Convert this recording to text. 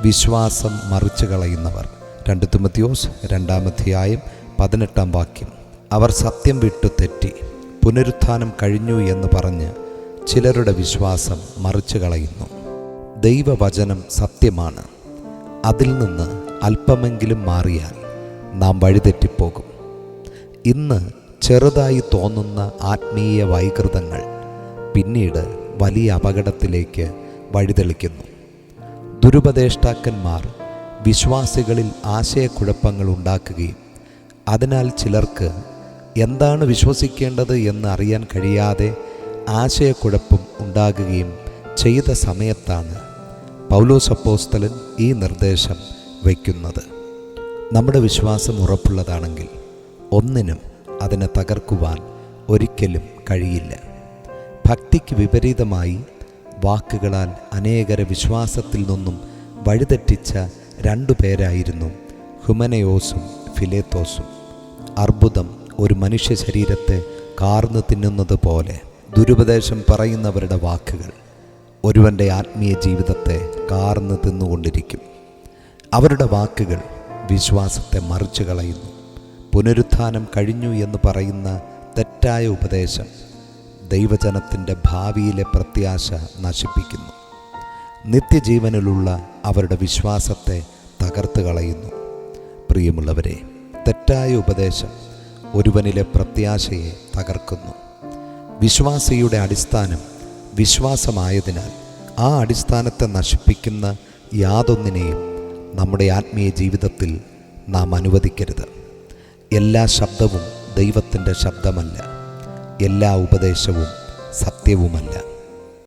വിശ്വാസം മറിച്ചു കളയുന്നവർ. 2 തിമോഥെയോസ് 2:18 അവർ സത്യം വിട്ടു തെറ്റി പുനരുത്ഥാനം കഴിഞ്ഞു എന്ന് പറഞ്ഞ് ചിലരുടെ വിശ്വാസം മറിച്ചു കളയുന്നു. ദൈവവചനം സത്യമാണ്. അതിൽ നിന്ന് അല്പമെങ്കിലും മാറിയാൽ നാം വഴിതെറ്റിപ്പോകും. ഇന്ന് ചെറുതായി തോന്നുന്ന ആത്മീയ വൈകൃതങ്ങൾ പിന്നീട് വലിയ അപകടത്തിലേക്ക് വഴിതെളിക്കുന്നു. ദുരുപദേഷ്ടാക്കന്മാർ വിശ്വാസികളിൽ ആശയക്കുഴപ്പങ്ങൾ ഉണ്ടാക്കുകയും അതിനാൽ ചിലർക്ക് എന്താണ് വിശ്വസിക്കേണ്ടത് എന്ന് അറിയാൻ കഴിയാതെ ആശയക്കുഴപ്പം ഉണ്ടാകുകയും ചെയ്ത സമയത്താണ് പൗലോസ് അപ്പോസ്തലൻ ഈ നിർദ്ദേശം വയ്ക്കുന്നത്. നമ്മുടെ വിശ്വാസം ഉറപ്പുള്ളതാണെങ്കിൽ ഒന്നിനും അതിനെ തകർക്കുവാൻ ഒരിക്കലും കഴിയില്ല. ഭക്തിക്ക് വിപരീതമായി വാക്കുകളാൽ അനേകരെ വിശ്വാസത്തിൽ നിന്നും വഴിതെറ്റിച്ച 2 പേരായിരുന്നു ഹുമനയോസും ഫിലേത്തോസും. അർബുദം ഒരു മനുഷ്യ ശരീരത്തെ കാർന്നു തിന്നുന്നത് പോലെ ദുരുപദേശം പറയുന്നവരുടെ വാക്കുകൾ ഒരുവൻ്റെ ആത്മീയ ജീവിതത്തെ കാർന്നു തിന്നുകൊണ്ടിരിക്കും. അവരുടെ വാക്കുകൾ വിശ്വാസത്തെ മറിച്ചു കളയുന്നു. പുനരുത്ഥാനം കഴിഞ്ഞു എന്ന് പറയുന്ന തെറ്റായ ഉപദേശം ദൈവജനത്തിൻ്റെ ഭാവിയിലെ പ്രത്യാശ നശിപ്പിക്കുന്നു. നിത്യജീവനിലുള്ള അവരുടെ വിശ്വാസത്തെ തകർത്ത് കളയുന്നു. പ്രിയമുള്ളവരെ, തെറ്റായ ഉപദേശം ഒരുവനിലെ പ്രത്യാശയെ തകർക്കുന്നു. വിശ്വാസിയുടെ അടിസ്ഥാനം വിശ്വാസമായതിനാൽ ആ അടിസ്ഥാനത്തെ നശിപ്പിക്കുന്ന യാതൊന്നിനെയും നമ്മുടെ ആത്മീയ ജീവിതത്തിൽ നാം അനുവദിക്കരുത്. എല്ലാ ശബ്ദവും ദൈവത്തിൻ്റെ ശബ്ദമല്ല. എല്ലാ ഉപദേശവും സത്യവുമല്ല.